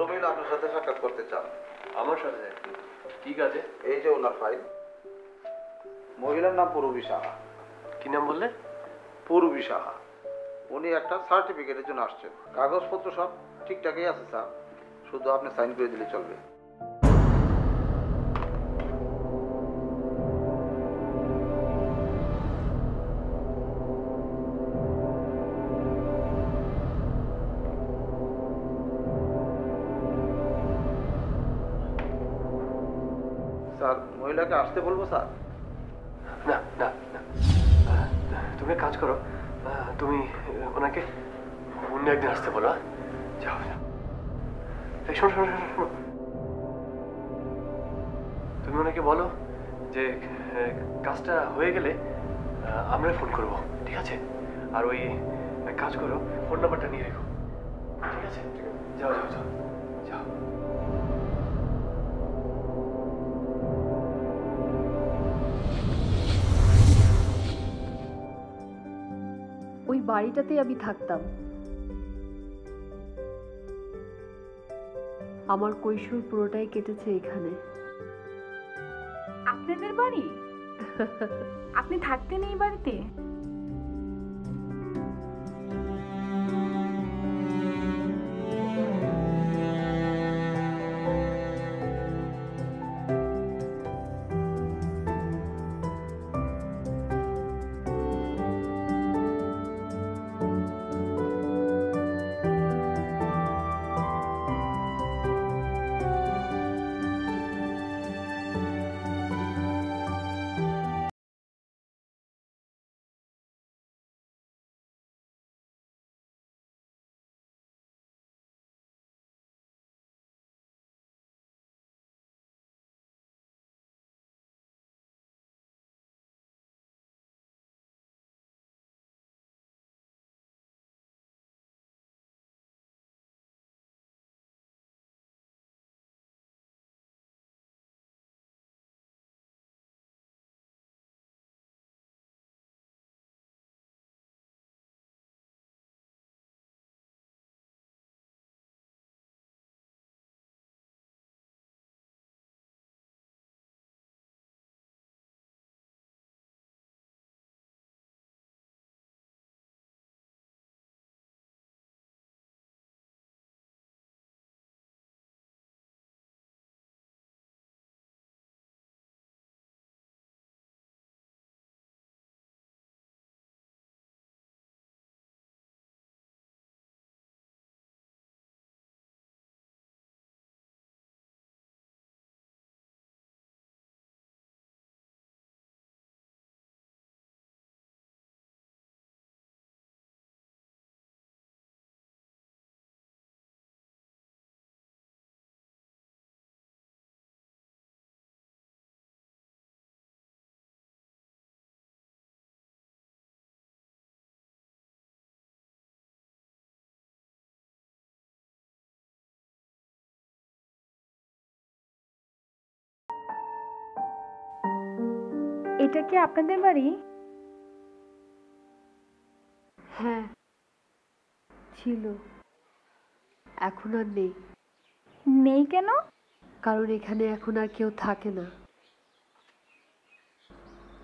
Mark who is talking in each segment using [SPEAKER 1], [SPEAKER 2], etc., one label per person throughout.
[SPEAKER 1] ভদ্রমহিলা আপনার সাথে সাক্ষাৎ করতে চান।
[SPEAKER 2] আমার সাথে? ঠিক আছে,
[SPEAKER 1] এই যে ওনার ফাইল। মহিলার নাম পূরবী সাহা।
[SPEAKER 2] কি নাম বললে?
[SPEAKER 1] পূরবী সাহা। উনি একটা সার্টিফিকেটের জন্য আসছেন। কাগজপত্র সব ঠিকঠাকই আছে স্যার, শুধু আপনি সাইন করে দিলে চলবে। স্যার মহিলাকে আসতে বলবো স্যার?
[SPEAKER 2] না না না, তুমি এক কাজ করো, তুমি ওনাকে অন্য একদিন আসতে বলো। যাও যাও। এই শোনো শোনো শোনো শোনো, তুমি ওনাকে বলো যে কাজটা হয়ে গেলে আমরা ফোন করব, ঠিক আছে? আর ওই কাজ করো, ফোন নাম্বারটা নিয়ে রেখো, ঠিক আছে? যাও যাও যাও যাও।
[SPEAKER 3] ওই বাড়িটাতেই আমি থাকতাম। আমার কৈশোর পুরোটাই কেটেছে এখানে।
[SPEAKER 4] আপনাদের বাড়ি? আপনি থাকতেন এই বাড়িতে? এটা কি আপনাদের বাড়ি?
[SPEAKER 3] হ্যাঁ, ছিল, এখন আর নেই।
[SPEAKER 4] নেই কেন?
[SPEAKER 3] কারণ এখানে এখন আর কেউ থাকে না।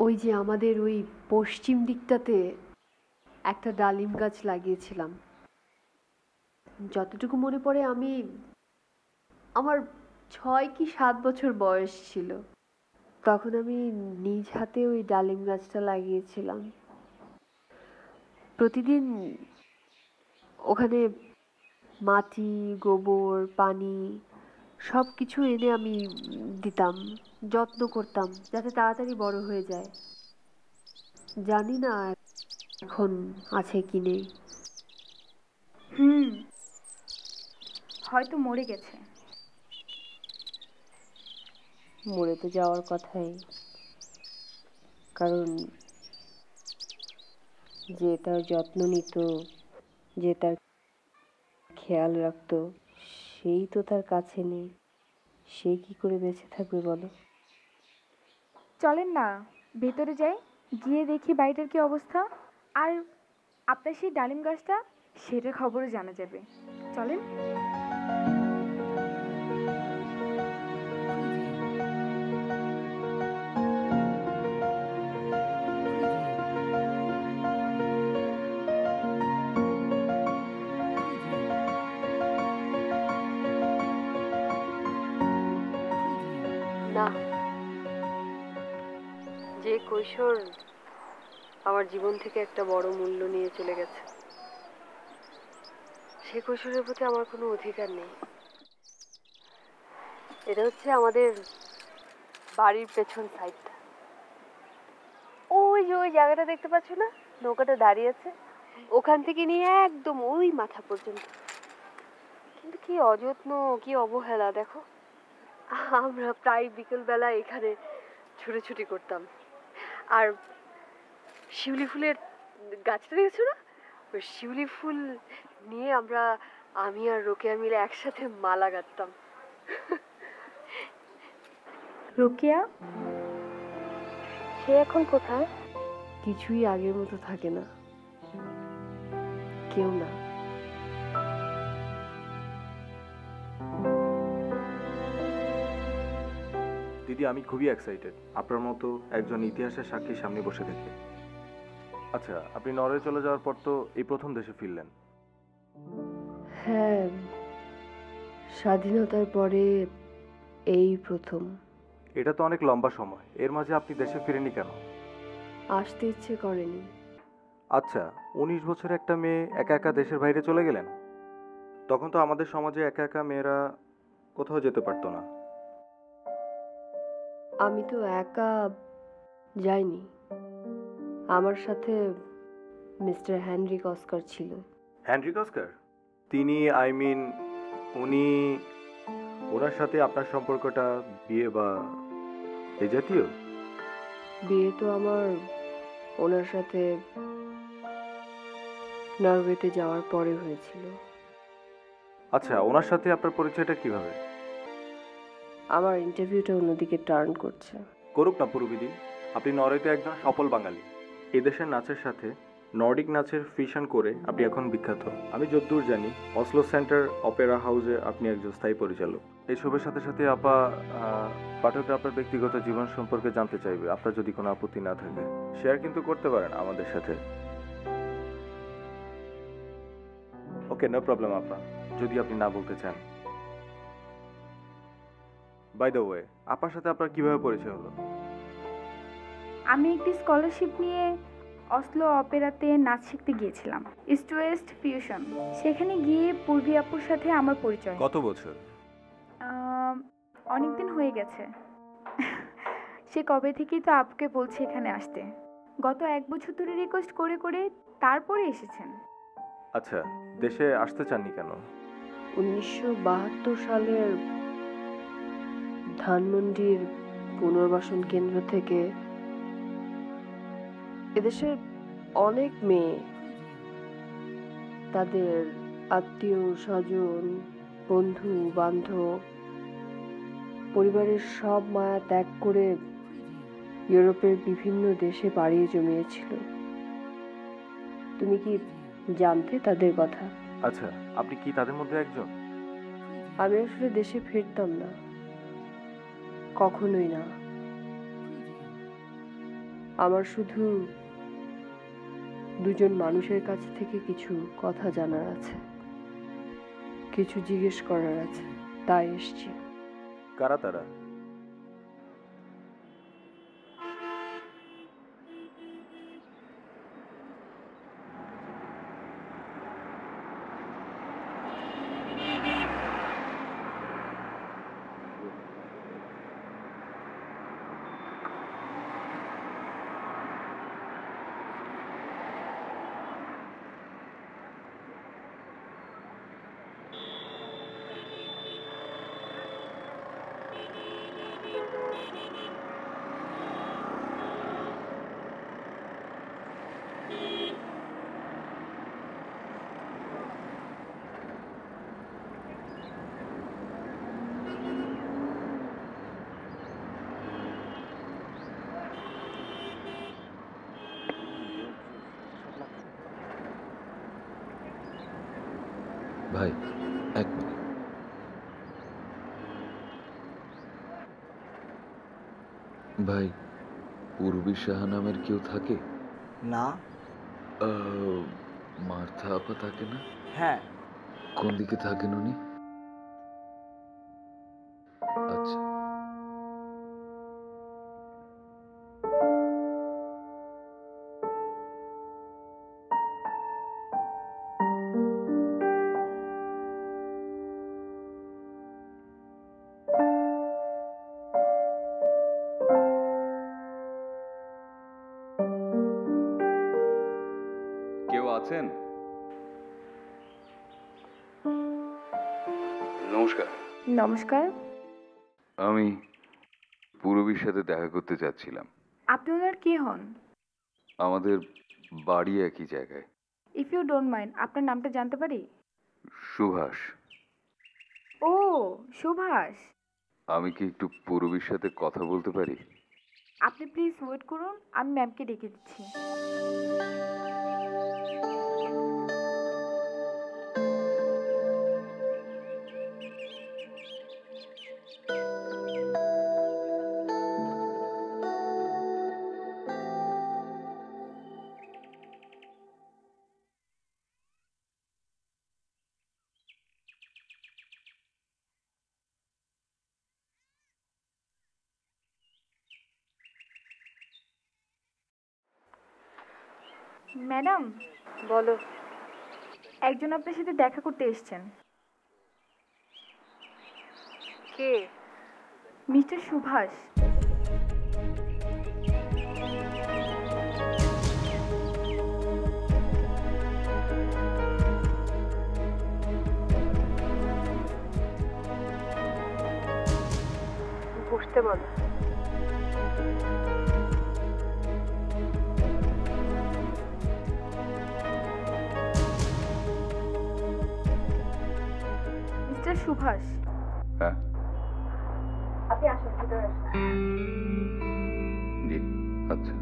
[SPEAKER 3] ওই যে আমাদের ওই পশ্চিম দিকটাতে একটা ডালিম গাছ লাগিয়েছিলাম। যতটুকু মনে পড়ে আমার 6 কি 7 বছর বয়স ছিল, তখন আমি নিজ হাতে ওই ডালিম গাছটা লাগিয়েছিলাম। প্রতিদিন ওখানে মাটি, গোবর, পানি সব কিছু এনে আমি দিতাম, যত্ন করতাম যাতে তাড়াতাড়ি বড় হয়ে যায়। জানি না এখন আছে কি নেই।
[SPEAKER 4] হয়তো মরে গেছে।
[SPEAKER 3] মরে তো যাওয়ার কথাই, কারণ যে তার যত্ন নিত, যে তার খেয়াল রাখতো, সেই তো তার কাছে নেই। সে কি করে বেঁচে থাকবে বলো?
[SPEAKER 4] চলেন না ভেতরে যাই, গিয়ে দেখি বাড়িটার কি অবস্থা। আর আপনার সেই ডালিম গাছটা, সেটার খবরও জানা যাবে। চলেন।
[SPEAKER 3] না, যে কৈশোর আমার জীবন থেকে একটা বড় মূল্য নিয়ে চলে গেছে, সে কৈশোরের প্রতি আমার কোনো অধিকার নেই। এটা হচ্ছে আমাদের বাড়ির পেছন সাইডটা। ওই যে ওই জায়গাটা দেখতে পাচ্ছ না, নৌকাটা দাঁড়িয়ে আছে, ওখান থেকে নিয়ে একদম ওই মাথা পর্যন্ত। কিন্তু কি অযত্ন, কি অবহেলা দেখো। আমরা প্রায় বিকেলবেলা এখানে ছুটোছুটি করতাম। আর শিউলি ফুলের গাছটা দেখেছো না, ওই শিউলি ফুল নিয়ে আমি আর রোকেয়া মিলে একসাথে মালা গাঁথতাম।
[SPEAKER 4] রোকেয়া?
[SPEAKER 3] সে এখন কোথায়? কিছুই আগের মতো থাকে না, কেউ না।
[SPEAKER 5] দিদি, আমি খুবই এক্সাইটেড আপনার মতো একজন ইতিহাসের সাক্ষীর সামনে বসে থেকে। আচ্ছা, আপনি নরওয়ে চলে যাওয়ার পর তো এই প্রথম দেশে ফিরলেন।
[SPEAKER 3] হ্যাঁ, স্বাধীনতার পরে এই প্রথম।
[SPEAKER 5] এটা তো অনেক লম্বা সময়, এর মাঝে আপনি দেশে ফিরেনি কেন?
[SPEAKER 3] আসতে ইচ্ছে করেনি।
[SPEAKER 5] আচ্ছা, 19 বছরের একটা মেয়ে একা একা দেশের বাইরে চলে গেলেন। তখন তো আমাদের সমাজে একা একা মেয়েরা কোথাও যেতে পারতো না।
[SPEAKER 3] আমি তো একা যাইনি, আমার সাথে মিস্টার হেনরিক অস্কার ছিল।
[SPEAKER 5] Henrik Oscar? তিনি উনি, ওনার সাথে আপনার সম্পর্কটা বিয়ে বা এই জাতীয়?
[SPEAKER 3] বিয়ে তো আমার ওনার সাথে নরওয়েতে যাওয়ার পরে হয়েছিল।
[SPEAKER 5] আচ্ছা, ওনার সাথে আপনার পরিচয়টা কিভাবে?
[SPEAKER 3] আমার ইন্টারভিউটা অন্যদিকে টার্ন করছে।
[SPEAKER 5] করুক না পুরবিদি, আপনি নরওয়েতে একজন সফল বাঙালি। এদেশের নাচের সাথে নর্ডিক নাচের ফিউশন করে আপনি এখন বিখ্যাত। আমি যতদূর জানি অসলো সেন্টার অপেরা হাউসে আপনি একজন স্থায়ী পরিচালক। এইসবের সাথে সাথে পাঠকরা আপনার ব্যক্তিগত জীবন সম্পর্কে জানতে চাইবে। আপনার যদি কোনো আপত্তি না থাকে শেয়ার কিন্তু করতে পারেন আমাদের সাথে। ওকে, নো প্রবলেম আপা, যদি আপনি না বলতে চান। বাই দ্য ওয়ে, আপার সাথে আপনার কিভাবে পরিচয় হলো?
[SPEAKER 4] আমি একটি স্কলারশিপ নিয়ে অসলো অপেরাতে নাচ শিখতে গিয়েছিলাম, ইস্ট ওয়েস্ট ফিউশন। সেখানে গিয়ে পূর্বী আপুর সাথে আমার পরিচয়।
[SPEAKER 5] কত বছর?
[SPEAKER 4] অনেক দিন হয়ে গেছে। সে কবে থেকেই তো আপুকে বলছে এখানে আসতে। গত 1 বছর ধরে রিকোয়েস্ট করে করে তারপরে এসেছেন।
[SPEAKER 5] আচ্ছা, দেশে আসতে চাননি কেন?
[SPEAKER 3] 1972 সালের ধানমন্ডির পুনর্বাসন কেন্দ্র থেকে এদেশের অনেক মেয়ে তাদের আত্মীয় স্বজন, বন্ধু বান্ধব, পরিবারের সব মায়া ত্যাগ করে ইউরোপের বিভিন্ন দেশে পাড়ি জমিয়েছিল। তুমি কি জানতে তাদের কথা?
[SPEAKER 5] আচ্ছা, আপনি কি তাদের মধ্যে একজন?
[SPEAKER 3] আমি আসলে দেশে ফিরতাম না, কখনোই না। আমার শুধু দুজন মানুষের কাছ থেকে কিছু কথা জানার আছে, কিছু জিজ্ঞেস করার আছে, তাই এসছি।
[SPEAKER 5] কারা তারা?
[SPEAKER 6] ভাই, 1 মিনিট। ভাই, পূর্বী সাহা নামের কেউ থাকে?
[SPEAKER 7] না।
[SPEAKER 6] মার্থা আপা থাকে না?
[SPEAKER 7] হ্যাঁ।
[SPEAKER 6] কোন দিকে থাকেন উনি? আচ্ছা, আছেন?
[SPEAKER 7] নমস্কার।
[SPEAKER 4] নমস্কার।
[SPEAKER 6] আমি পূরবীর সাথে দেখা করতে চাচ্ছিলাম।
[SPEAKER 4] আপনি ওনার কে হন?
[SPEAKER 6] আমাদের বাড়ি একই জায়গায়।
[SPEAKER 4] ইফ ইউ ডোন্ট মাইন্ড, আপনার নামটা জানতে পারি?
[SPEAKER 6] সুভাষ।
[SPEAKER 4] ও, সুভাষ।
[SPEAKER 6] আমি কি একটু পূরবীর সাথে কথা বলতে পারি?
[SPEAKER 4] আপনি প্লিজ ওয়েট করুন, আমি ম্যামকে ডেকে দিচ্ছি। ম্যাডাম,
[SPEAKER 3] বলো।
[SPEAKER 4] একজন আপনার সাথে দেখা করতে এসেছেন।
[SPEAKER 3] কে?
[SPEAKER 4] মিস্টার সুভাষ।
[SPEAKER 3] বসতে বলো।
[SPEAKER 4] মিস্টার সুভাষ,
[SPEAKER 6] হ্যাঁ,
[SPEAKER 4] আপনি আসুন, ভিতরে আসুন।
[SPEAKER 6] জি, আচ্ছা।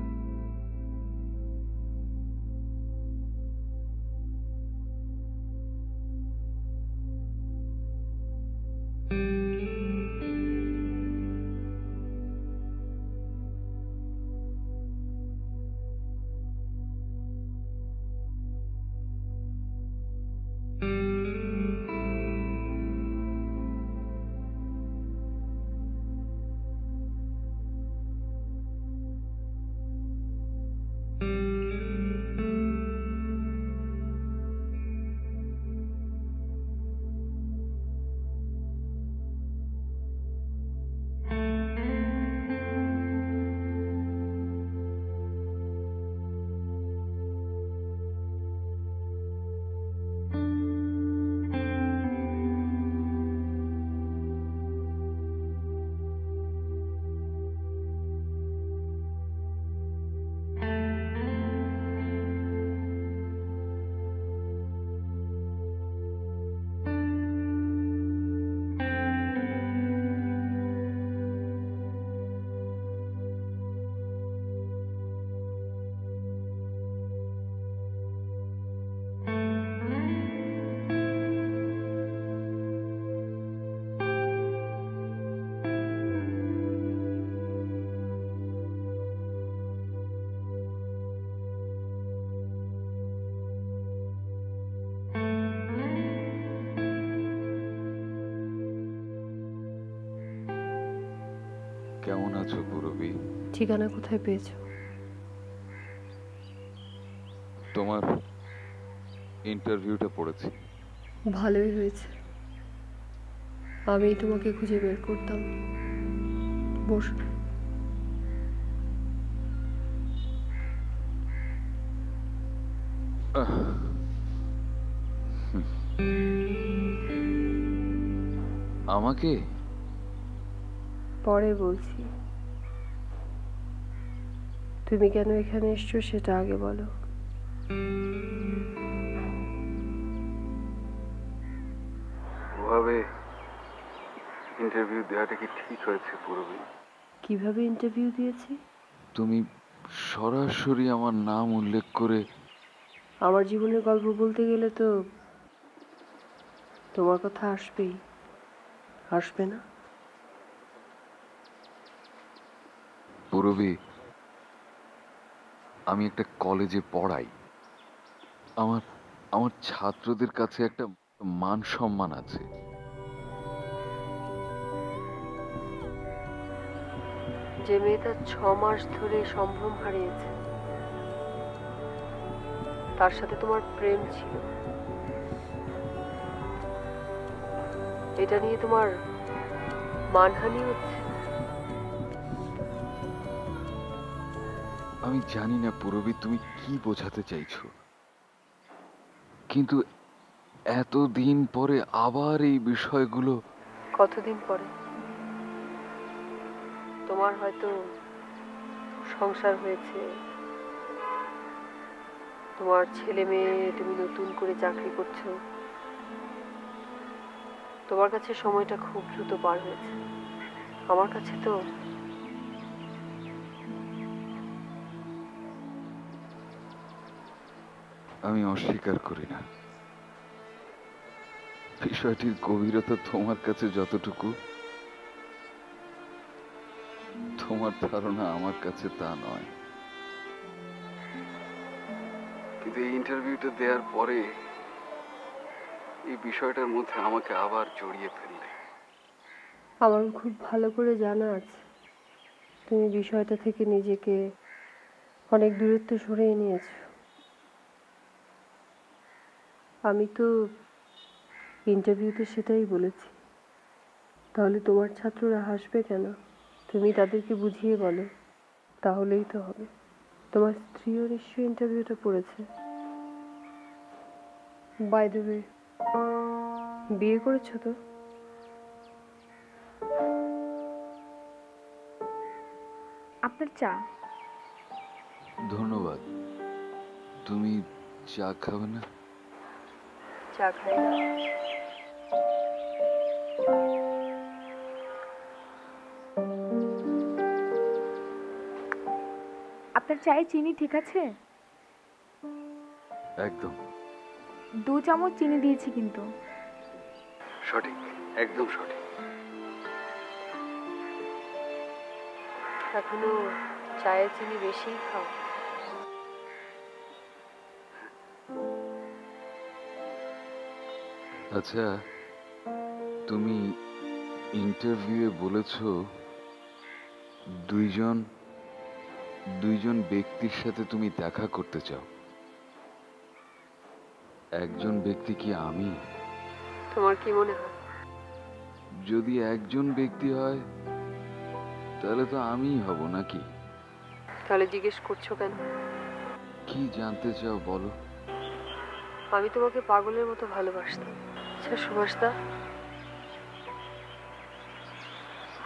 [SPEAKER 6] কেমন আছো পূরবী?
[SPEAKER 3] ঠিকানা কোথায় পেয়েছো?
[SPEAKER 6] তোমার ইন্টারভিউটা পড়েছি।
[SPEAKER 3] ভালোই হয়েছে, আমি তোমাকে খুঁজে বের করতাম। বসো।
[SPEAKER 6] আমাকে?
[SPEAKER 3] পরে বলছি, তুমি কেন এখানে এসছো সেটা আগে বলো।
[SPEAKER 6] ওভাবে ইন্টারভিউ দেওয়াটা কি ঠিক হয়েছে পূরবী?
[SPEAKER 3] কিভাবে ইন্টারভিউ দিয়েছি?
[SPEAKER 6] তুমি সরাসরি আমার নাম উল্লেখ করে।
[SPEAKER 3] আমার জীবনের গল্প বলতে গেলে তো তোমার কথা আসবেই, আসবে না?
[SPEAKER 6] পূরবী, আমি একটা কলেজে পড়াই। আমার আমার ছাত্রদের কাছে একটা মান সম্মান আছে।
[SPEAKER 3] যে মেয়েটা 6 মাস ধরে সম্ভ্রম হারিয়েছে, তার সাথে তোমার প্রেম ছিল, এটা নিয়ে তোমার মানহানি হচ্ছে।
[SPEAKER 6] আমি জানি না পূরবী তুমি কি বোঝাতে চাইছো। কিন্তু এতদিন পরে আবার এই বিষয়গুলো।
[SPEAKER 3] কতদিন পরে? তোমার হয়তো সংসার হয়েছে, তোমার ছেলে মেয়ে, তুমি নতুন করে চাকরি করছো, তোমার কাছে সময়টা খুব দ্রুত পার হয়েছে। আমার কাছে তো
[SPEAKER 6] আমি অস্বীকার করি না, বিষয়টির গভীরতা তোমার কাছে যতটুকু, তোমার ধারণা আমার কাছে তা নয়।
[SPEAKER 7] কিন্তু এই ইন্টারভিউটা দেওয়ার পরে এই বিষয়টার মধ্যে আমাকে আবার জড়িয়ে ফেললে।
[SPEAKER 3] আমার খুব ভালো করে জানা আছে তুমি বিষয়টা থেকে নিজেকে অনেক দূরত্ব সরিয়ে নিয়েছো। আমি তো ইন্টারভিউতে সেটাই বলেছি। তাহলে তোমার ছাত্ররা হাসবে কেন? তুমি তাদেরকে বুঝিয়ে বলো, তাহলেই তো হবে। তোমার স্ত্রীও নিশ্চয়ই ইন্টারভিউটা পড়েছে। বাই দ্য ওয়ে, বিয়ে করেছো তো?
[SPEAKER 4] আপনার চা।
[SPEAKER 6] ধন্যবাদ। তুমি চা খাবে না?
[SPEAKER 3] চা খাই না।
[SPEAKER 4] আপনার চায়ে চিনি ঠিক আছে?
[SPEAKER 6] একদম।
[SPEAKER 4] 2 চামচ চিনি দিয়েছি কিন্তু।
[SPEAKER 7] সঠিক, একদম সঠিক।
[SPEAKER 3] এখনো চায়ে চিনি বেশি খাও?
[SPEAKER 6] আচ্ছা, তুমি ইন্টারভিউয়ে বলেছো দুইজন ব্যক্তির সাথে তুমি দেখা করতে চাও। একজন ব্যক্তি কি আমি?
[SPEAKER 3] তোমার কি মনে হয়?
[SPEAKER 6] যদি একজন ব্যক্তি হয় তাহলে তো আমিই হব নাকি?
[SPEAKER 3] তাহলে জিজ্ঞেস করছো কেন?
[SPEAKER 6] কি জানতে চাও বলো।
[SPEAKER 3] আমি তোমাকে পাগলের মতো ভালোবাসতাম। আচ্ছা সুভাষদা,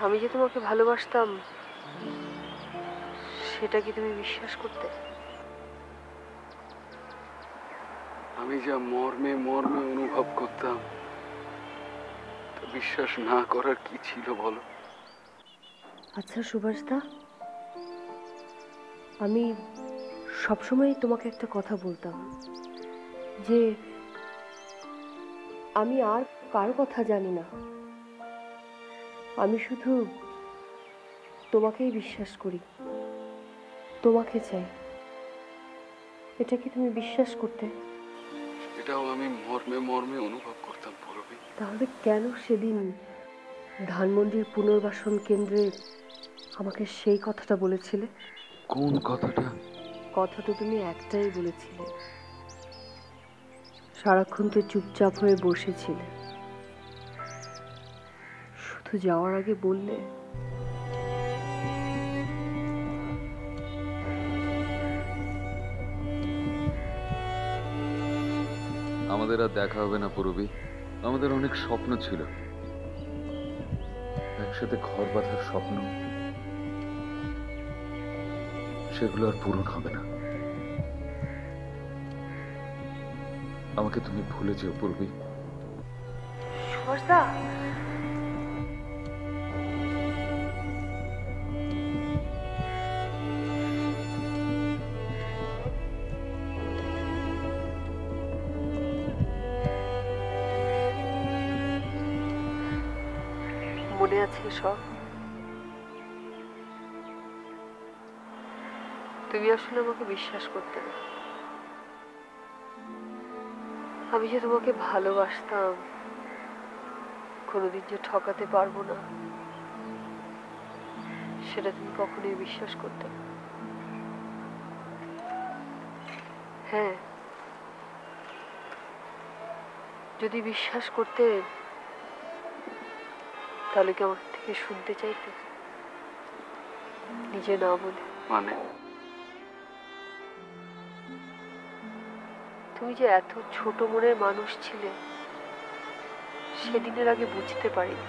[SPEAKER 3] আমি যে তোমাকে ভালোবাসতাম সেটা কি তুমি বিশ্বাস করতে?
[SPEAKER 7] আমি যা মর্মে মর্মে অনুভব করতাম তা বিশ্বাস না করার কি ছিল বলো?
[SPEAKER 3] আচ্ছা সুভাষদা, আমি সবসময় তোমাকে একটা কথা বলতাম যে আমি আর কারো কথা জানি না, আমি শুধু তোমাকেই বিশ্বাস করি, তোমাকে চাই। এটা কি তুমি বিশ্বাস করতে?
[SPEAKER 7] এটাও আমি মর্মে মর্মে অনুভব করতাম পূরবী।
[SPEAKER 3] তাহলে কেন সেদিন ধানমন্ডির পুনর্বাসন কেন্দ্রে আমাকে সেই কথাটা বলেছিলে?
[SPEAKER 6] কোন কথাটা?
[SPEAKER 3] কথা তো তুমি একটাই বলেছিলে, সারাক্ষণ তো চুপচাপ হয়ে বসেছিলে, শুধু যাওয়ার আগে বললে
[SPEAKER 6] আমাদের আর দেখা হবে না পূরবী। আমাদের অনেক স্বপ্ন ছিল, একসাথে ঘর বাঁধার স্বপ্ন, সেগুলো আর পূরণ হবে না। আমাকে তুমি ভুলে যেও পূরবী।
[SPEAKER 3] সুভাষদা, মনে আছে সব? তুমি আসলে আমাকে বিশ্বাস করতে না। আমি যে তোমাকে ভালোবাসতাম, কোনোদিন যে ঠকাতে পারবো না সেটা তুমি কখনোই বিশ্বাস করতে না। হ্যাঁ, যদি বিশ্বাস করতে তাহলে কি আমার থেকে শুনতে চাইতে, নিজে না বলে?
[SPEAKER 7] মানে
[SPEAKER 3] তুমি যে এত ছোট মনের মানুষ ছিলে সেদিনের আগে বুঝতে পারিনি।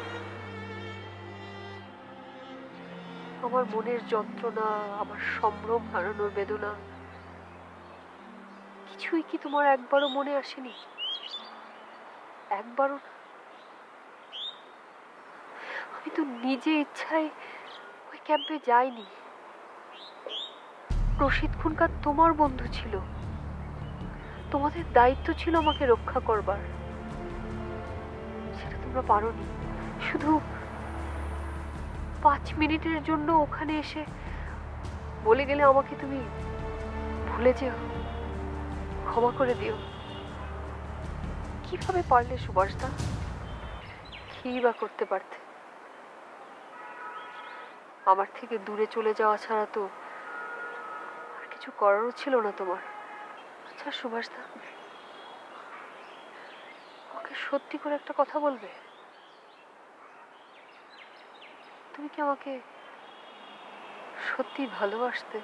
[SPEAKER 3] আমার মনের যন্ত্রণা, আমার সম্ভ্রম হারানোর বেদনা কিছুই কি তোমার একবারও মনে আসেনি? একবারও না? আমি তো নিজে ইচ্ছায় ওই ক্যাম্পে যাইনি। রশিদ খুনকার তোমার বন্ধু ছিল, তোমাদের দায়িত্ব ছিল আমাকে রক্ষা করবার, সেটা তোমরা পারোনি। শুধু 5 মিনিটের জন্য ওখানে এসে বলে গেলে আমাকে তুমি ভুলে যেও, ক্ষমা করে দিও। কিভাবে পারলে সুভাষদা? কি বা করতে পারতে? আমার থেকে দূরে চলে যাওয়া ছাড়া তো আর কিছু করারও ছিল না তোমার। আচ্ছা সুভাষদা, ওকে সত্যি করে একটা কথা বলবে? তুমি কি আমাকে সত্যি ভালোবাসতে?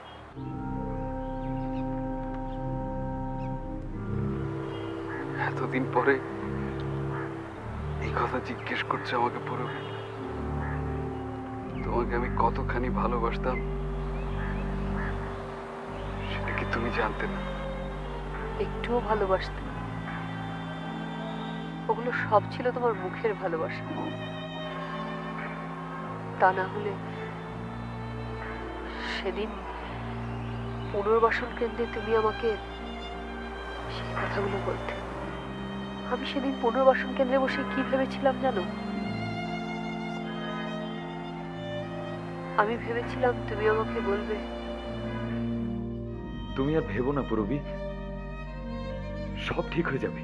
[SPEAKER 7] এতদিন পরে এই কথা জিজ্ঞেস করছে আমাকে পুরো। তোমাকে আমি কতখানি ভালোবাসতাম সেটা কি তুমি জানতে না?
[SPEAKER 3] একটুও ভালোবাসতে? ওগুলো সব ছিল তোমার মুখের ভালোবাসা। তা না হলে সেদিন পুনর্বাসন কেন্দ্রে তুমি আমাকে সেই কথাগুলো বলতে। আমি সেদিন পুনর্বাসন কেন্দ্রে বসে কি ভেবেছিলাম জানো? আমি ভেবেছিলাম তুমি আমাকে বলবে,
[SPEAKER 6] তুমি আর ভেবো না পূরবী, সব ঠিক হয়ে যাবে।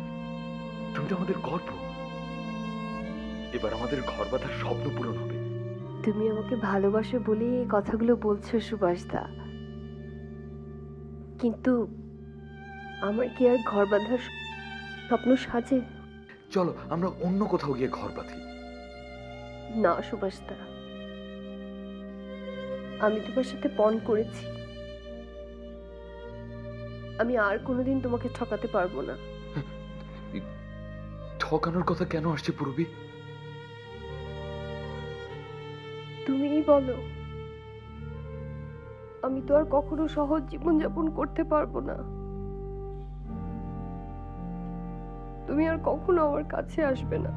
[SPEAKER 6] তুমি তো আমাদের গর্ব। এবার আমাদের ঘর বাঁধার স্বপ্ন পূরণ হবে।
[SPEAKER 3] তুমি আমাকে ভালোবাসো বলেই এই কথাগুলো বলছো সুভাষদা, কিন্তু আমার কি আর ঘর বাঁধার স্বপ্ন সাজে?
[SPEAKER 6] চলো আমরা অন্য কোথাও গিয়ে ঘর বাঁধি।
[SPEAKER 3] না সুভাষদা, আমি তোমার সাথে পণ করেছি, আমি আর কোনোদিন তোমাকে ঠকাতে পারবো না।
[SPEAKER 6] ঠকানোর কথা কেন আসছে পূরবী?
[SPEAKER 3] তুমিই বলো, আমি তো আর কখনো সহজ জীবনযাপন করতে পারবো না। তুমি আর কখনো আমার কাছে আসবে না,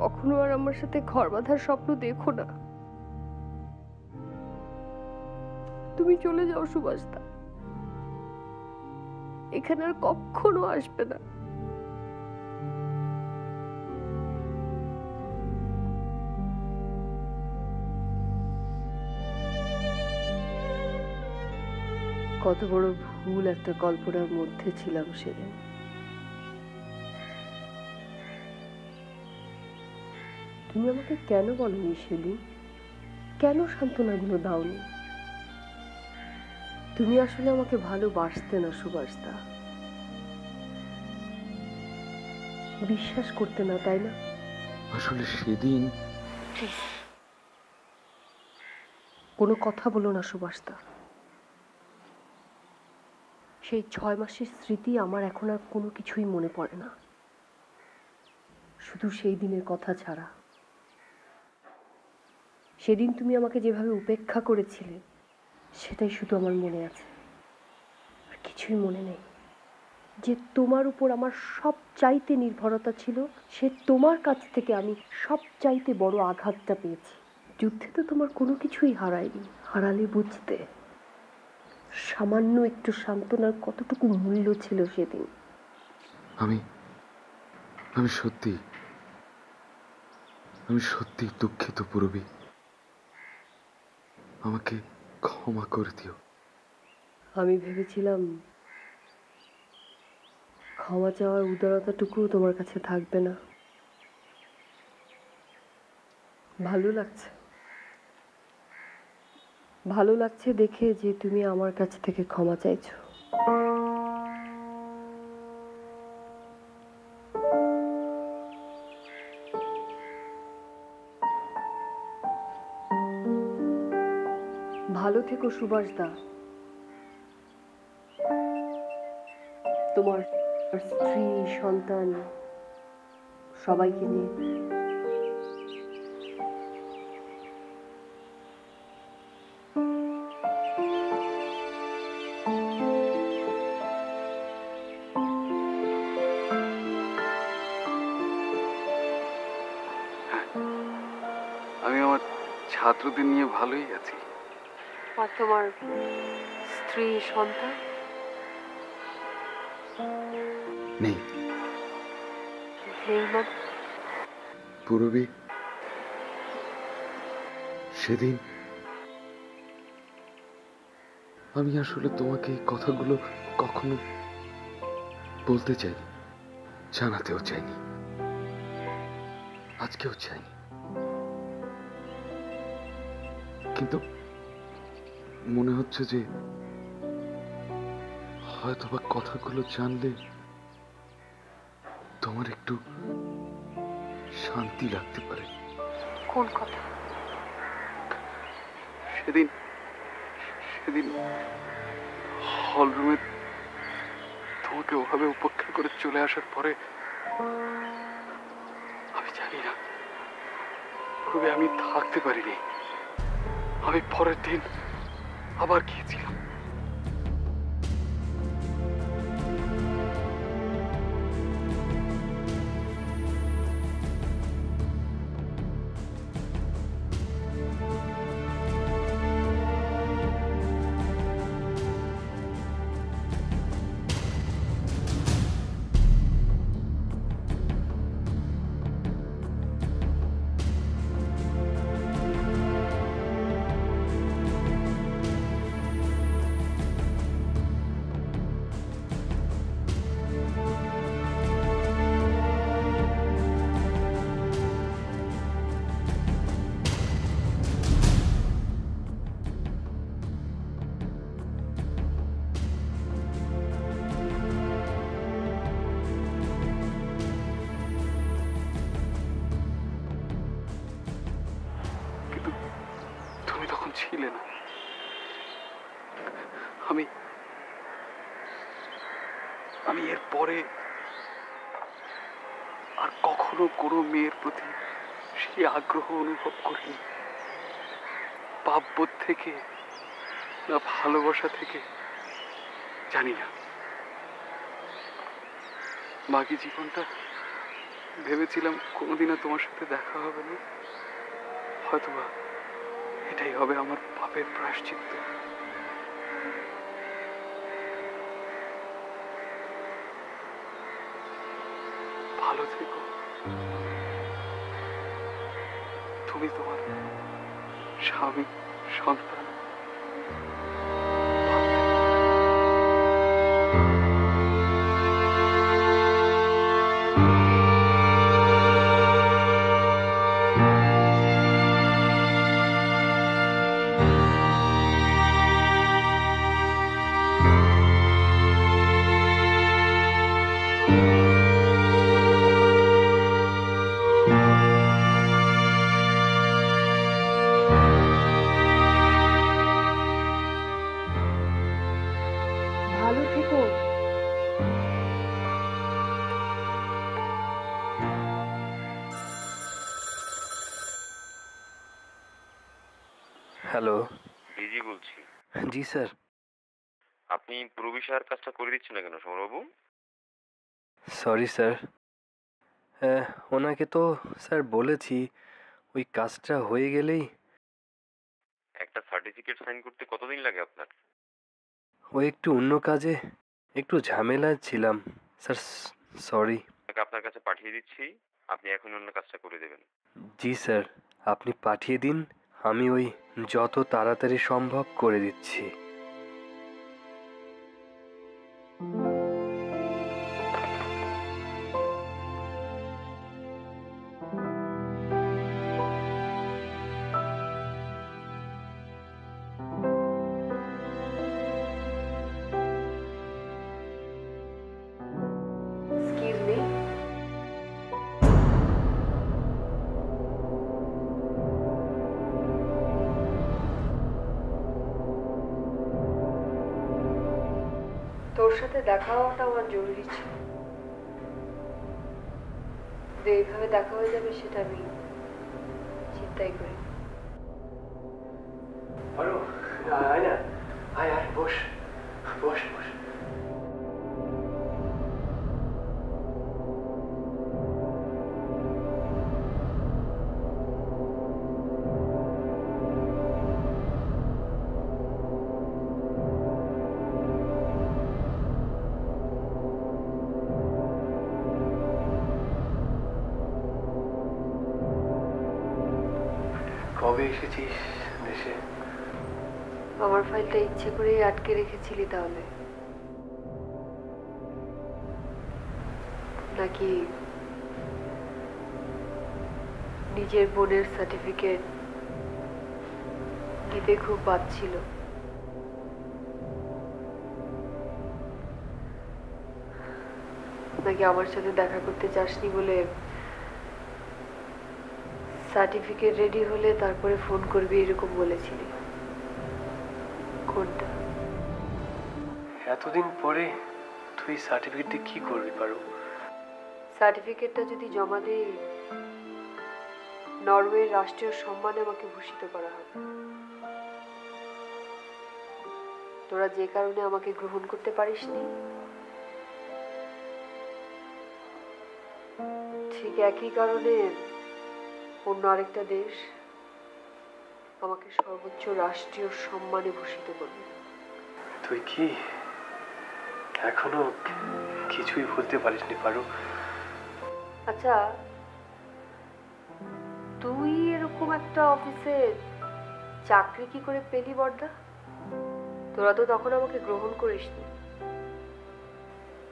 [SPEAKER 3] কখনো আর আমার সাথে ঘর বাঁধার স্বপ্ন দেখো না। তুমি চলে যাও সুভাষদা, এখানে আর কখনো আসবে না। কত বড় ভুল একটা কল্পনার মধ্যে ছিলাম সেদিন। তুমি আমাকে কেন বলনি সেদিন? কেন সান্ত্বনাগুলো দাওনি? তুমি আসলে আমাকে ভালোবাসতে না সুভাষদা, বিশ্বাস করতে না, তাই না?
[SPEAKER 6] আসলে সেদিন
[SPEAKER 3] কোনো কথা বলো না সুভাষদা। সেই 6 মাসের স্মৃতি আমার এখন আর কোনো কিছুই মনে পড়ে না, শুধু সেই দিনের কথা ছাড়া। সেদিন তুমি আমাকে যেভাবে উপেক্ষা করেছিলে সেটাই শুধু আমার মনে আছে, আর কিছুই মনে নেই। যে তোমার উপর আমার সব চাইতে নির্ভরতা ছিল, সে তোমার কাছ থেকে আমি সব চাইতে বড় আঘাতটা পেয়েছি। যুদ্ধে তো তোমার কোনো কিছুই হারায়নি, হারালে বুঝতে সামান্য একটু সান্ত্বনার কতটুকু মূল্য ছিল সেদিন।
[SPEAKER 6] আমি সত্যি দুঃখিত পূরবী। আমাকে ক্ষমা করে দিও।
[SPEAKER 3] আমি ভেবেছিলাম ক্ষমা চাওয়ার উদারতাটুকু তোমার কাছে থাকবে না। ভালো লাগছে দেখে যে তুমি আমার কাছ থেকে ক্ষমা চাইছো। ভালো থেকো সুভাষদা। তোমার স্ত্রী সন্তান সবাইকে নিয়ে।
[SPEAKER 7] আমি আমার ছাত্রদের নিয়ে ভালোই আছি।
[SPEAKER 3] আর তোমার স্ত্রী সন্তান?
[SPEAKER 7] নেই।
[SPEAKER 3] নেই মানে?
[SPEAKER 7] পূরবী, সেদিন আমি আসলে তোমাকে এই কথাগুলো কখনো বলতে চাইনি, জানাতেও চাইনি, আজকেও চাইনি। কিন্তু মনে হচ্ছে যে হয়তোবা কথাগুলো জানলে তোমার একটু শান্তি লাগতে পারে।
[SPEAKER 3] কোন কথা?
[SPEAKER 7] সেদিন হলরুমে তোমাকে ওভাবে উপেক্ষা করে চলে আসার পরে আমি জানি না কবে আমি থাকতে পারিনি। আমি পরের দিন আবার গিয়েছিলাম। তুমি তখন ছিলে না। আমি এর পরে আর কখনো কোনো মেয়ের প্রতি সেই আগ্রহ অনুভব করিনি। পাপবোধ থেকে না ভালোবাসা থেকে জানি না। বাকি জীবনটা ভেবেছিলাম কোনোদিনও তোমার সাথে দেখা হবে না, হয়তোবা এটাই হবে আমার পাপের প্রায়শ্চিত্ত। ভালো থেকো তুমি, তোমার স্বামী, সন্তান।
[SPEAKER 3] ভালো থেকো।
[SPEAKER 2] হ্যালো।
[SPEAKER 8] বিজি বলছি।
[SPEAKER 2] জি স্যার।
[SPEAKER 8] আপনি প্রবিশার কাজটা করে দিচ্ছেন না কেন সমরবাবু?
[SPEAKER 2] Sorry sir. হ্যাঁ, ওনাকে তো স্যার বলেছি ওই কাজটা হয়ে গেলেই।
[SPEAKER 8] একটা সার্টিফিকেট সাইন করতে কতদিন লাগে আপনার?
[SPEAKER 2] ও একটু অন্য কাজে একটু ঝামেলায় ছিলাম স্যার, সরি।
[SPEAKER 8] আপনার কাছে পাঠিয়ে দিচ্ছি, আপনি এখন অন্য কাজটা করে দেবেন।
[SPEAKER 2] জি স্যার, আপনি পাঠিয়ে দিন, আমি ওই যত তাড়াতাড়ি সম্ভব করে দিচ্ছি।
[SPEAKER 3] Excuse me. দেখা হওয়াটা আমার জরুরি ছিল, কিন্তু এইভাবে দেখা হয়ে যাবে সেটা আমি চিন্তাই করি।
[SPEAKER 2] পারো, আয় না, আয় আয়, বস বস বস। কবে এসেছিস দেশে?
[SPEAKER 3] আমার ফাইলটা ইচ্ছে করেই আটকে রেখেছিলি তাহলে, নাকি নিজের বোনের সার্টিফিকেট দিতে খুব বাচ্ছিল? নাকি আমার সাথে দেখা করতে চাসনি বলে সার্টিফিকেট রেডি হলে তারপরে ফোন করবি এরকম বলেছিলি? কোনটা?
[SPEAKER 2] এতদিন পরে তুই সার্টিফিকেট দিয়ে কি করবি পারো?
[SPEAKER 3] সার্টিফিকেটটা যদি জমা দেই, নরওয়ের রাষ্ট্রীয় সম্মানে আমাকে ভূষিত করা হবে। তোরা যে কারণে আমাকে গ্রহণ করতে পারিসনি, ঠিক একই কারণে অন্য আরেকটা দেশ আমাকে সর্বোচ্চ রাষ্ট্রীয় সম্মানে ভূষিত করবে।
[SPEAKER 2] তুই কি এখনো কিছুই বলতে পারিসনি পারো?
[SPEAKER 3] আচ্ছা, তুই এরকম একটা অফিসে চাকরি কি করে পেলি বড়দা? তোরা তো তখন আমাকে গ্রহণ করিসনি,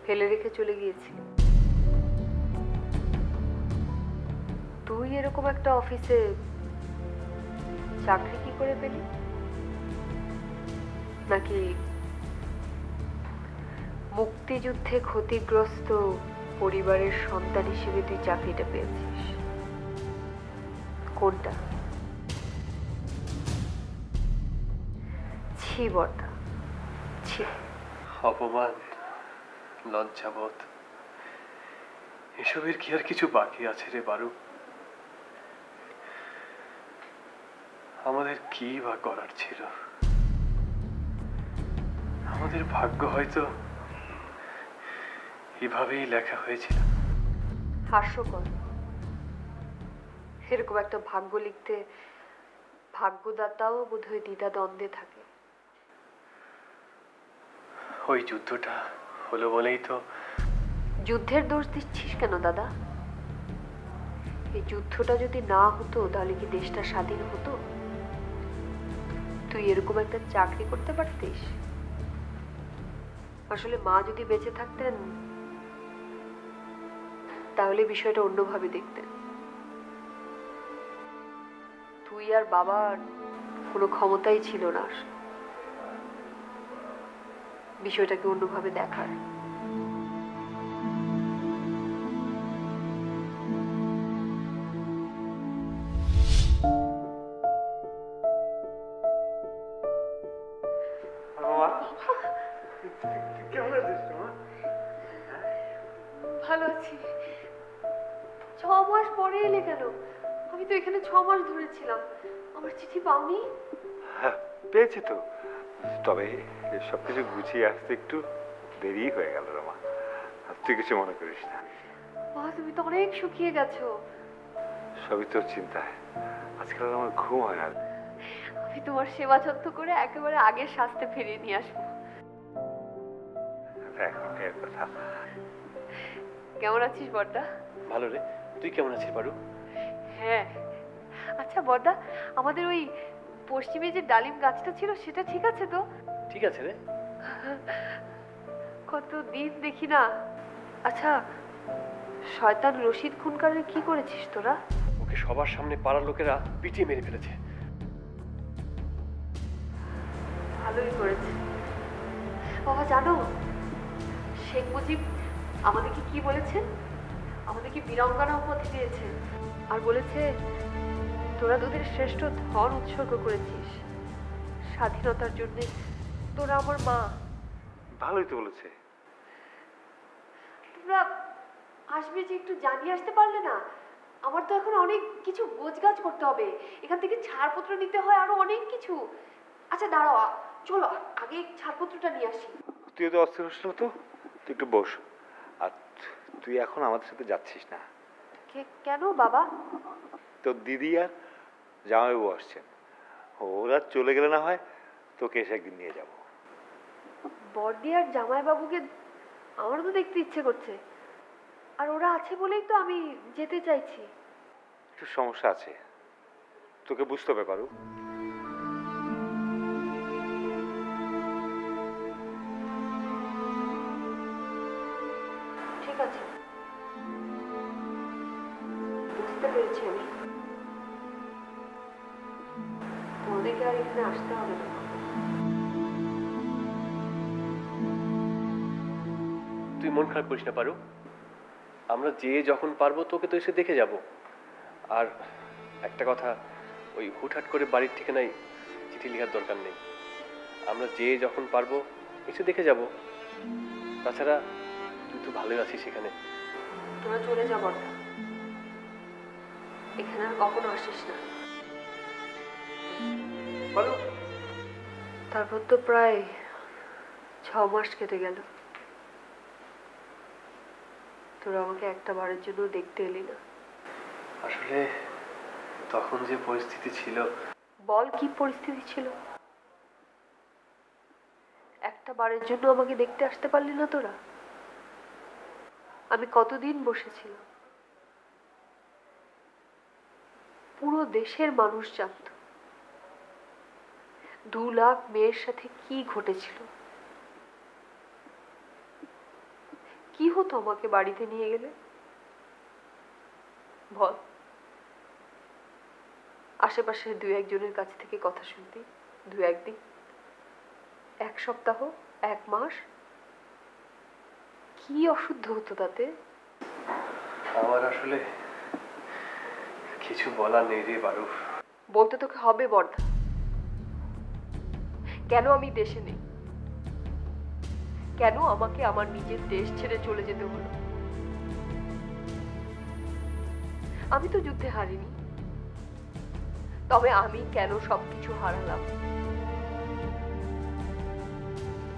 [SPEAKER 3] ফেলে রেখে চলে গিয়েছিলি। তুই এরকম একটা অফিসে চাকরি কি করে পেলি? নাকি মুক্তিযুদ্ধে ক্ষতিগ্রস্ত পরিবারের সন্তান হিসেবে তুই চাকরিটা পেয়েছিস? কোনটা? ছি বর্দা, ছি।
[SPEAKER 2] অপমান, লজ্জাবোধ, এসবের কি আর কিছু বাকি আছে রে বারু? আমাদের কি বা করার ছিল? আমাদের ভাগ্য হয়তো এভাবেই লেখা হয়েছিল।
[SPEAKER 3] হাস্যকর, এরকম একটা ভাগ্য লিখতে ভাগ্যদাতাও বোধহয় দ্বিধা দ্বন্দ্বে থাকে।
[SPEAKER 2] ওই যুদ্ধটা হলো বলেই তো।
[SPEAKER 3] যুদ্ধের দোষ দিচ্ছিস কেন দাদা? এই যুদ্ধটা যদি না হতো তাহলে কি দেশটা স্বাধীন হতো? তুই এরকম একটা চাকরি করতে পারতিস? আসলে মা যদি বেঁচে থাকতেন তাহলে বিষয়টা অন্যভাবে দেখতেন। তুই আর বাবার কোনো ক্ষমতাই ছিল না বিষয়টাকে অন্যভাবে দেখার।
[SPEAKER 2] কেমন আছিস মা?
[SPEAKER 3] ভালো আছি। 6 মাস পরে এলে কেন? আমি তো এখানে 6 মাস ধরেছিলাম। আমার চিঠি পাওনি?
[SPEAKER 9] হ্যাঁ, পেয়েছি তো, তবে সব কিছু গুছিয়ে আসতে একটু দেরি হয়ে গেল রে মা। তুই কিছু মনে করিস না।
[SPEAKER 3] মা, তুমি তো অনেক শুকিয়ে গেছো।
[SPEAKER 9] সবই তোর চিন্তায়, আজকাল আর আমার ঘুম হয় না।
[SPEAKER 3] আমি তোমার সেবা যত্ন করে একেবারে আগের স্বাস্থ্যে ফিরিয়ে নিয়ে আসবো।
[SPEAKER 9] দেখ এর কথা।
[SPEAKER 3] কেমন আছিস বড়দা?
[SPEAKER 2] ভালো রে, তুই কেমন আছিস বারু?
[SPEAKER 3] হ্যাঁ। আচ্ছা বড়দা, আমাদের ওই পশ্চিমে যে ডালিম গাছটা ছিল সেটা ঠিক আছে তো?
[SPEAKER 2] ঠিক আছে রে।
[SPEAKER 3] কত দিন দেখি না। আচ্ছা, শয়তান রশিদ খুনকারের কি করেছিস তোরা?
[SPEAKER 2] ওকে সবার সামনে পাড়ার লোকেরা পিটিয়ে মেরে ফেলেছে।
[SPEAKER 3] ভালোই করেছে বাবা। জানো, শেখ মুজিব আমাদেরকে কি বলেছেন? আমাদেরকে বীরাঙ্গনা উপাধি দিয়েছেন আর বলেছে তোরা তোদের শ্রেষ্ঠ ধন উৎসর্গ করেছিস স্বাধীনতার জন্য। তোরা আমার মা।
[SPEAKER 9] ভালোই তো বলেছে,
[SPEAKER 3] আসবে যে একটু জানিয়ে আসতে পারলে না? আমার তো এখন অনেক কিছু গোছগাছ করতে হবে, এখান থেকে ছাড়পত্র নিতে হয়, আরো অনেক কিছু। আচ্ছা দাঁড়াও, চলো আগে ছাড়পত্রটা নিয়ে আসি।
[SPEAKER 9] তুই তো অস্থির হোস না তো, তুই একটু বস। আর তুই এখন আমাদের সাথে যাচ্ছিস না।
[SPEAKER 3] কেন বাবা?
[SPEAKER 9] তোর দিদি আর জামাইবাবু আসছেন, ওরা চলে গেলে না হয় তোকে এসে একদিন নিয়ে যাব।
[SPEAKER 3] বড়দি আর জামাইবাবুকে আমারও তো দেখতে ইচ্ছে করছে, আর ওরা আছে বলেই তো আমি যেতে চাইছি।
[SPEAKER 9] একটু সমস্যা আছে, তোকে বুঝতে হবে পারু।
[SPEAKER 3] ঠিক আছে, বুঝতে পেরেছি আমি। তোমাদেরকে আর এখানে আসতে হবে না।
[SPEAKER 2] তুই মন খারাপ করিস না পারু, আমরা যে যখন পারবো তোকে তো এসে দেখে যাব। আর একটা কথা, ওই হুটহাট করে বাড়ির ঠিকানায় চিঠি লেখার দরকার নেই। আমরা যে যখন পারবো এসে দেখে যাব। তাছাড়া তুই তো ভালোই আছিস এখানে।
[SPEAKER 3] তোরা চলে যা বড়দা, এখানে আর কখনো আসিস না।
[SPEAKER 2] পারু,
[SPEAKER 3] তারপর তো প্রায় 6 মাস কেটে গেল, তোরা আমাকে একটা বারের জন্য দেখতে এলি না।
[SPEAKER 2] আসলে তখন যে পরিস্থিতি ছিল।
[SPEAKER 3] বল কি পরিস্থিতি ছিল? একটা বারের জন্য আমাকে দেখতে আসতে পারলি না তোরা? আমি কতদিন বসেছিলাম, পুরো দেশের মানুষ জানত 2 লাখ মেয়ের সাথে কি ঘটেছিল। কি হতো আমাকে বাড়িতে নিয়ে গেলে? বল, আশেপাশের 2-1 জনের কাছ থেকে কথা শুনতি 2-1 দিন, 1 সপ্তাহ, 1 মাস, কি অশুদ্ধ হতো তাতে?
[SPEAKER 2] আমার আসলে কিছু বলার নেই রে পারু।
[SPEAKER 3] বলতে তোকে হবে বর্ধা, কেন আমি দেশে নেই, কেন আমাকে আমার নিজের দেশ ছেড়ে চলে যেতে হলো। আমি তো যুদ্ধে হারিনি, তবে আমি কেন সবকিছু হারালাম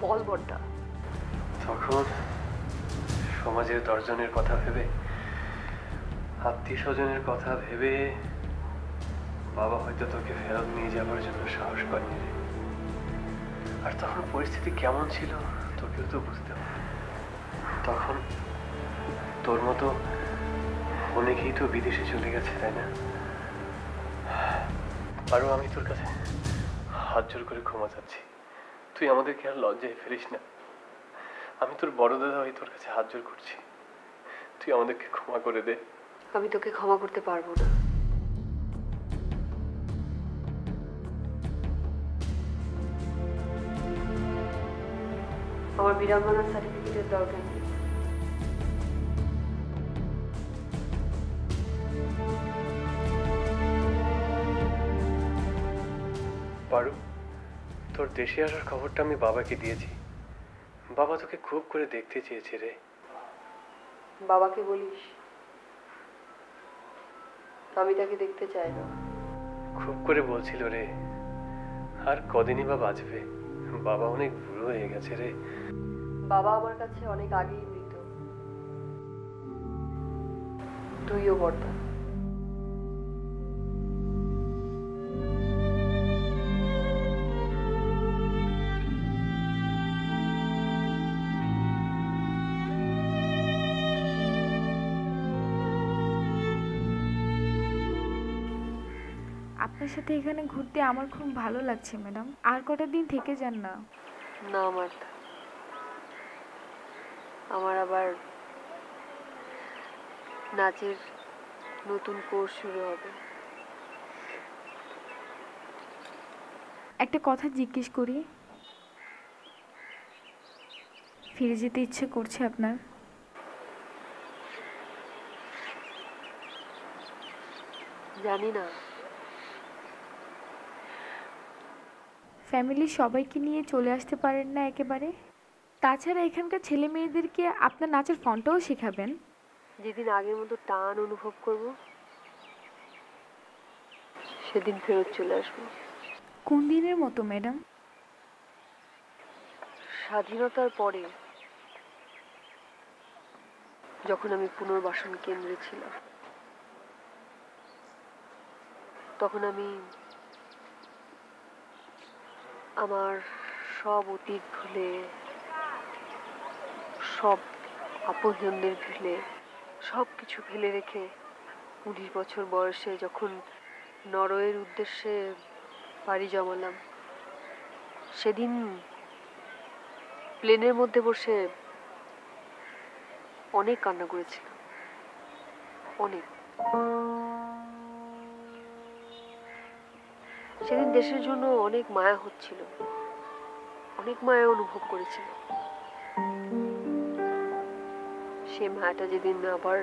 [SPEAKER 3] বল বর্ধা।
[SPEAKER 2] তখন সমাজের দর্জনের কথা ভেবে, আত্মীয় স্বজনের কথা ভেবে বাবা হয়তো তোকে ফেরত নিয়ে যাবার জন্য সাহস করেনি রে। আর তখন পরিস্থিতি কেমন ছিল তোকেও তো বুঝতে হবে। তখন তোর মতো অনেকেই তো বিদেশে চলে গেছে, তাই না? আরও আমি তোর কাছে হাত জোর করে ক্ষমা চাচ্ছি, তুই আমাদেরকে আর লজ্জায় ফেলিস না। আমি তোর বড় দাদা হয়ে তোর কাছে হাত জোর করছি, তুই আমাদেরকে ক্ষমা করে দে।
[SPEAKER 3] আমি তোকে ক্ষমা করতে পারবো না। আমার বিড়ম্বনার সার্টিফিকেটের দরকার নেই।
[SPEAKER 2] পারু, তোর দেশে আসার খবরটা আমি বাবাকে দিয়েছি। বাবা তোকে খুব করে দেখতে চেয়েছে রে।
[SPEAKER 3] বাবাকে বলিস আমি তাকে দেখতে চাই না।
[SPEAKER 2] খুব করে বলছিল রে, আর কদিনই বা বাঁচবে, বাবা অনেক বুড়ো হয়ে গেছে রে।
[SPEAKER 3] বাবা আমার কাছে অনেক আগেই মৃত, তুইও বর্ধা।
[SPEAKER 4] আপনার সাথে এখানে ঘুরতে আমার খুব ভালো লাগছে ম্যাডাম, আর কটা দিন থেকে যান না।
[SPEAKER 3] না মার্থা, আমার আবার নাচের নতুন কোর্স শুরু হবে।
[SPEAKER 4] একটা কথা জিজ্ঞেস করি, ফিরে যেতে ইচ্ছে করছে আপনার?
[SPEAKER 3] জানি না।
[SPEAKER 4] ফ্যামিলির সবাইকে নিয়ে চলে আসতে পারেন না একেবারে? তাছাড়া এখানকার ছেলে মেয়েদেরকে আপনার নাচের ফর্মটাও শেখাবেন।
[SPEAKER 3] যেদিন আগের মতো টান অনুভব করব সেদিন ফেরত চলে আসবো।
[SPEAKER 4] কোন দিনের মতো ম্যাডাম?
[SPEAKER 3] স্বাধীনতার পরে, যখন আমি পুনর্বাসন কেন্দ্রে ছিলাম, তখন আমি আমার সব অতীত ভুলে, সব আপনজনদের ভুলে, সব কিছু ফেলে রেখে 19 বছর বয়সে যখন নরওয়ের উদ্দেশ্যে পাড়ি জমালাম, সেদিন প্লেনের মধ্যে বসে অনেক কান্না করেছিলাম, অনেক। সেদিন দেশের জন্য অনেক মায়া হচ্ছিল, অনেক মায়া অনুভব করেছিলাম। সেই মায়াটা যেদিন আবার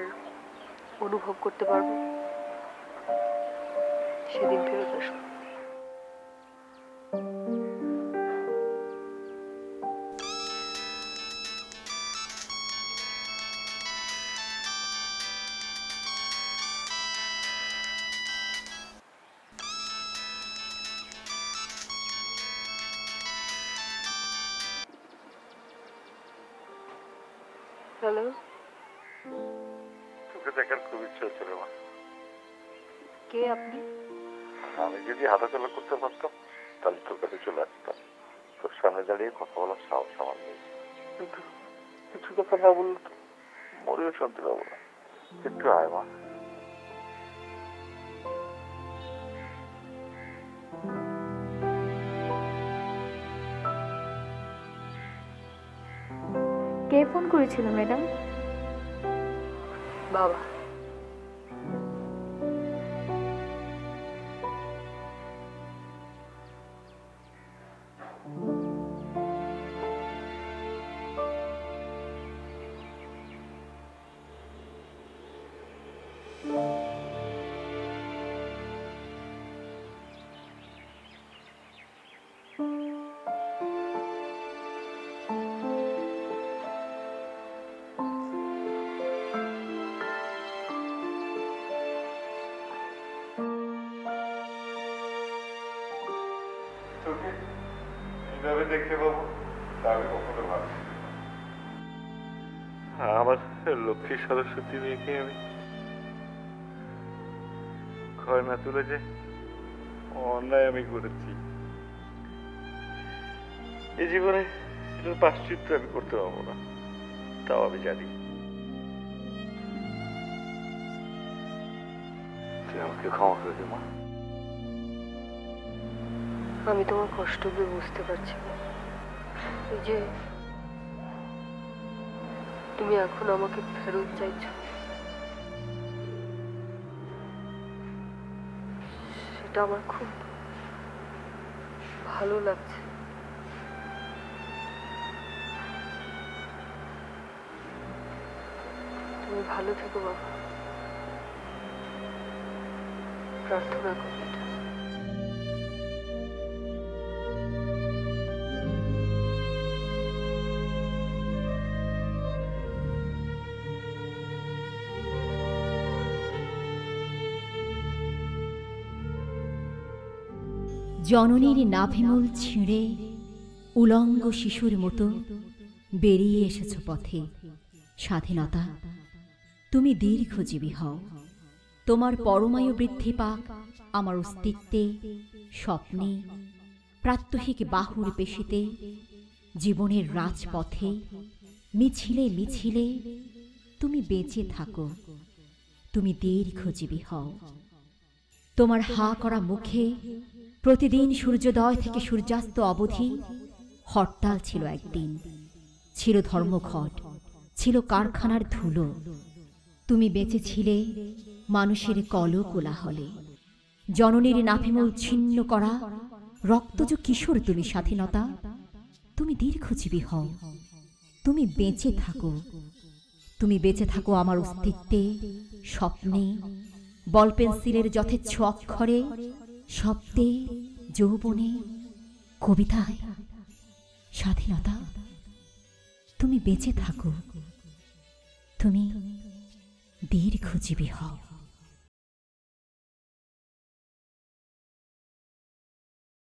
[SPEAKER 3] অনুভব করতে পারবো সেদিন ফেরত আসবো। হ্যালো,
[SPEAKER 9] তোকে দেখার খুব ইচ্ছে হচ্ছিল মা।
[SPEAKER 3] কে আপনি?
[SPEAKER 9] আমি যদি হাঁটাচলা করতে পারতাম তাহলে তোর কাছে চলে আসতাম, তোর সামনে দাঁড়িয়ে কথা বলার সাহস আমার নেই। কিন্তু কিছু কথা না বললে তো মরেও শান্তি পাবো না। একটু আয় মা।
[SPEAKER 4] কে ফোন করেছিল ম্যাডাম?
[SPEAKER 3] বাবা।
[SPEAKER 9] তোকে এইভাবে দেখতে পাবো তা আমি কখনো ভাবছি না। আমার লক্ষ্মী সরস্বতী মেয়েকে আমি ঘর না তুলে যে অন্যায় আমি করেছি, এই জীবনে এটার প্রায়শ্চিত্ত আমি করতে পারবো না, তাও আমি জানি। তুই আমাকে ক্ষমা করে দে মা।
[SPEAKER 3] আমি তোমার কষ্টগুলো বুঝতে পারছি না। এই যে তুমি এখন আমাকে ফেরত চাইছো, সেটা আমার খুব ভালো লাগছে। তুমি ভালো থেকো বাবা, প্রার্থনা করি এটা।
[SPEAKER 10] জননীর নাভিমূল ছিঁড়ে উলঙ্গ শিশুর মতো বেরিয়ে এসেছ পথে। স্বাধীনতা, তুমি দীর্ঘজীবী হও, তোমার পরমায়ু বৃদ্ধি পাক আমার অস্তিত্বে, স্বপ্নে, প্রাত্যহিক বাহুর পেশিতে, জীবনের রাজপথে, মিছিলে মিছিলে তুমি বেঁচে থাকো, তুমি দীর্ঘজীবী হও। তোমার হা করা মুখে প্রতিদিন সূর্যোদয় থেকে সূর্যাস্ত অবধি হরতাল ছিল একদিন, ছিল ধর্মঘট, ছিল কারখানার ধুলো। তুমি বেঁচেছিলে মানুষের কলকোলাহলে। জননীর নাভিমূল ছিন্ন করা রক্তজ কিশোর তুমি স্বাধীনতা, তুমি দীর্ঘজীবী হও, তুমি বেঁচে থাকো, তুমি বেঁচে থাকো আমার অস্তিত্বে, স্বপ্নে, বল পেন্সিলের যথেচ্ছ অক্ষরে, শব্দে, যৌবনে, কবিতায়। স্বাধীনতা, তুমি বেঁচে থাকো, তুমি দীর্ঘজীবী হও।